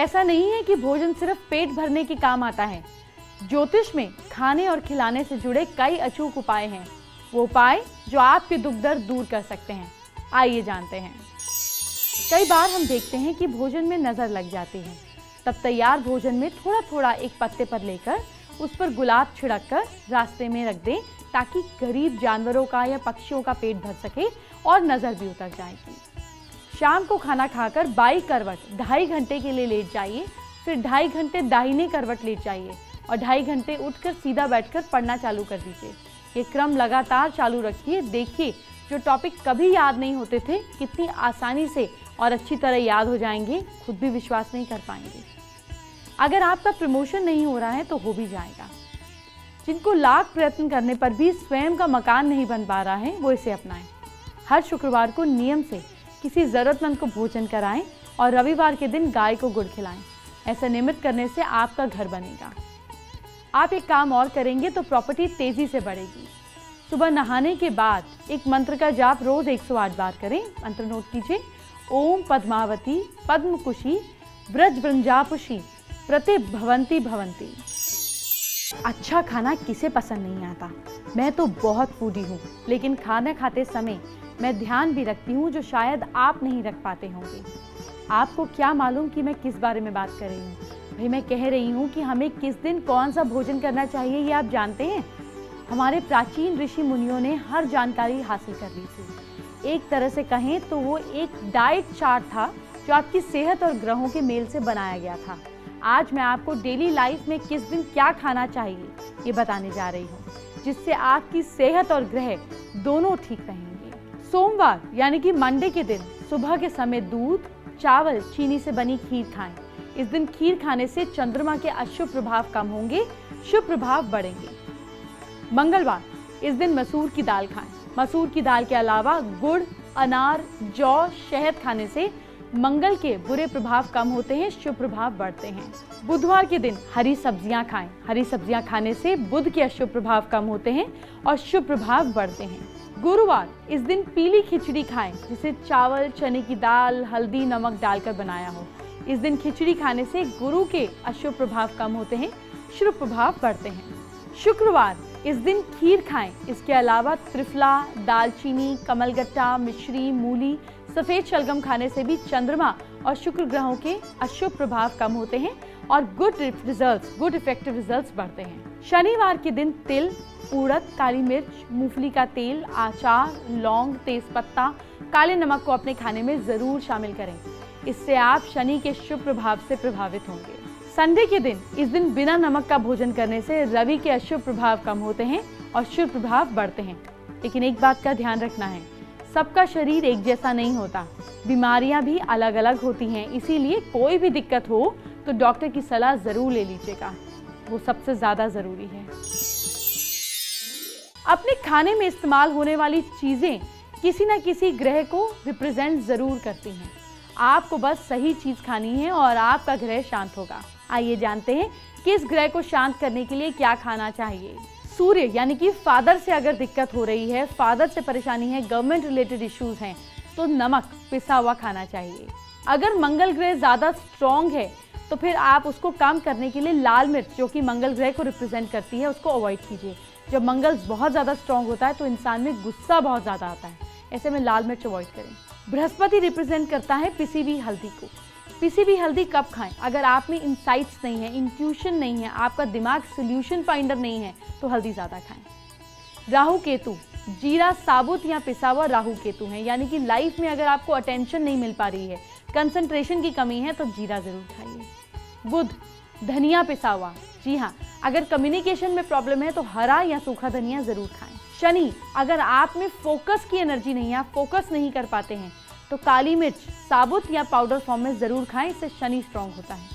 ऐसा नहीं है कि भोजन सिर्फ पेट भरने के काम आता है। ज्योतिष में खाने और खिलाने से जुड़े कई अचूक उपाय हैं, वो उपाय जो आपके दुख दर्द दूर कर सकते हैं। आइए जानते हैं। कई बार हम देखते हैं कि भोजन में नजर लग जाती है, तब तैयार भोजन में थोड़ा थोड़ा एक पत्ते पर लेकर उस पर गुलाब छिड़क कर रास्ते में रख दें, ताकि गरीब जानवरों का या पक्षियों का पेट भर सके और नजर भी उतर जाएगी। शाम को खाना खाकर बाई करवट 2.5 घंटे के लिए लेट जाइए, फिर 2.5 घंटे दाहिने करवट लेट जाइए और 2.5 घंटे उठकर सीधा बैठकर पढ़ना चालू कर दीजिए। ये क्रम लगातार चालू रखिए। देखिए, जो टॉपिक कभी याद नहीं होते थे कितनी आसानी से और अच्छी तरह याद हो जाएंगे, खुद भी विश्वास नहीं कर पाएंगे। अगर आपका प्रमोशन नहीं हो रहा है तो हो भी जाएगा। जिनको लाख प्रयत्न करने पर भी स्वयं का मकान नहीं बन पा रहा है, वो इसे अपनाएं। हर शुक्रवार को नियम से किसी जरूरतमंद को भोजन कराएं और रविवार के दिन गाय को गुड़ खिलाएं। ऐसा नियमित करने से आपका घर बनेगा। आप एक काम और करेंगे तो प्रॉपर्टी तेजी से बढ़ेगी। सुबह नहाने के बाद एक मंत्र का जाप रोज 108 बार करें। मंत्र नोट कीजिए। ओम पद्मावती पद्मकुशी व्रजवृंजापुशी प्रतिभवंती भवंती। अच्छा खाना किसे पसंद नहीं आता। मैं तो बहुत फूडी हूँ, लेकिन खाना खाते समय मैं ध्यान भी रखती हूँ जो शायद आप नहीं रख पाते होंगे। आपको क्या मालूम कि मैं किस बारे में बात कर रही हूँ? भाई, मैं कह रही हूँ कि हमें किस दिन कौन सा भोजन करना चाहिए, ये आप जानते हैं? हमारे प्राचीन ऋषि मुनियों ने हर जानकारी हासिल कर ली थी। एक तरह से कहें तो वो एक डाइट चार्ट था जो आपकी सेहत और ग्रहों के मेल से बनाया गया था। आज मैं आपको डेली लाइफ में किस दिन क्या खाना चाहिए ये बताने जा रही हूँ, जिससे आपकी सेहत और ग्रह दोनों ठीक रहेंगे। सोमवार यानी कि मंडे के दिन सुबह के समय दूध, चावल, चीनी से बनी खीर खाएं। इस दिन खीर खाने से चंद्रमा के अशुभ प्रभाव कम होंगे, शुभ प्रभाव बढ़ेंगे। मंगलवार, इस दिन मसूर की दाल खाएं। मसूर की दाल के अलावा गुड़, अनार, जौ, शहद खाने से मंगल के बुरे प्रभाव कम होते हैं, शुभ प्रभाव बढ़ते हैं। बुधवार के दिन हरी सब्जियां खाएं। हरी सब्जियां खाने से बुध के अशुभ प्रभाव कम होते हैं और शुभ प्रभाव बढ़ते हैं। गुरुवार, इस दिन पीली खिचड़ी खाएं, जिसे चावल, चने की दाल, हल्दी, नमक डालकर बनाया हो। इस दिन खिचड़ी खाने से गुरु के अशुभ प्रभाव कम होते हैं, शुभ प्रभाव बढ़ते हैं। शुक्रवार, इस दिन खीर खाएं। इसके अलावा त्रिफला, दालचीनी, कमलगट्टा, मिश्री, मूली, सफेद शलगम खाने से भी चंद्रमा और शुक्र ग्रहों के अशुभ प्रभाव कम होते हैं और गुड इफेक्टिव रिजल्ट्स बढ़ते हैं। शनिवार के दिन तिल, उड़द, काली मिर्च, मूंगफली का तेल, आचार, लौंग, तेजपत्ता, काले नमक को अपने खाने में जरूर शामिल करें। इससे आप शनि के शुभ प्रभाव से प्रभावित होंगे। संडे के दिन, इस दिन बिना नमक का भोजन करने से रवि के अशुभ प्रभाव कम होते हैं और शुभ प्रभाव बढ़ते हैं। लेकिन एक बात का ध्यान रखना है, सबका शरीर एक जैसा नहीं होता, बीमारियां भी अलग अलग होती हैं। इसीलिए कोई भी दिक्कत हो तो डॉक्टर की सलाह जरूर ले लीजिएगा, वो सबसे ज्यादा जरूरी है। अपने खाने में इस्तेमाल होने वाली चीजें किसी न किसी ग्रह को रिप्रेजेंट जरूर करती हैं। आपको बस सही चीज खानी है और आपका ग्रह शांत होगा। आइए जानते हैं किस ग्रह को शांत करने के लिए क्या खाना चाहिए। सूर्य यानी कि फादर से अगर दिक्कत हो रही है, फादर से परेशानी है, गवर्नमेंट रिलेटेड इश्यूज हैं, तो नमक पिसा हुआ खाना चाहिए। अगर मंगल ग्रह ज्यादा स्ट्रॉन्ग है तो फिर आप उसको कम करने के लिए लाल मिर्च, जो कि मंगल ग्रह को रिप्रेजेंट करती है, उसको अवॉइड कीजिए। जब मंगल बहुत ज्यादा स्ट्रॉन्ग होता है तो इंसान में गुस्सा बहुत ज्यादा आता है, ऐसे में लाल मिर्च अवॉइड करें। बृहस्पति रिप्रेजेंट करता है पिसी हुई हल्दी को। पिसी हुई हल्दी कब खाएं? अगर आप में इंसाइट्स नहीं है, इंट्यूशन नहीं है, आपका दिमाग सोल्यूशन फाइंडर नहीं है, तो हल्दी ज्यादा खाएं। राहु केतु, जीरा साबुत या पिसा हुआ राहु केतु है, यानी कि लाइफ में अगर आपको अटेंशन नहीं मिल पा रही है, कंसंट्रेशन की कमी है, तो जीरा जरूर खाइए। बुध, धनिया पिसा हुआ। जी हाँ, अगर कम्युनिकेशन में प्रॉब्लम है तो हरा या सूखा धनिया जरूर खाएं। शनि, अगर आप में फोकस की एनर्जी नहीं है, आप फोकस नहीं कर पाते हैं, तो काली मिर्च साबुत या पाउडर फॉर्म में जरूर खाएं, इससे शनि स्ट्रॉन्ग होता है।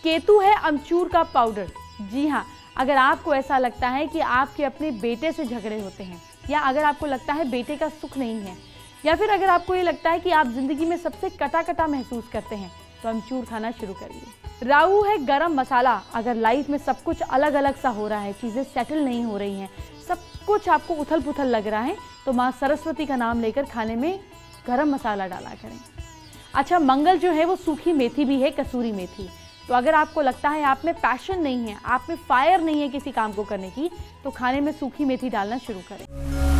केतु है अमचूर का पाउडर। जी हाँ, अगर आपको ऐसा लगता है कि आपके अपने बेटे से झगड़े होते हैं, या अगर आपको लगता है बेटे का सुख नहीं है, या फिर अगर आपको ये लगता है कि आप जिंदगी में सबसे कटा कटा महसूस करते हैं, तो अमचूर खाना शुरू करिए। राहु है गरम मसाला। अगर लाइफ में सब कुछ अलग अलग सा हो रहा है, चीजें सेटल नहीं हो रही हैं, सब कुछ आपको उथल पुथल लग रहा है, तो माँ सरस्वती का नाम लेकर खाने में गरम मसाला डाला करें। अच्छा, मंगल जो है वो सूखी मेथी भी है, कसूरी मेथी। तो अगर आपको लगता है आप में पैशन नहीं है, आप में फायर नहीं है किसी काम को करने की, तो खाने में सूखी मेथी डालना शुरू करें।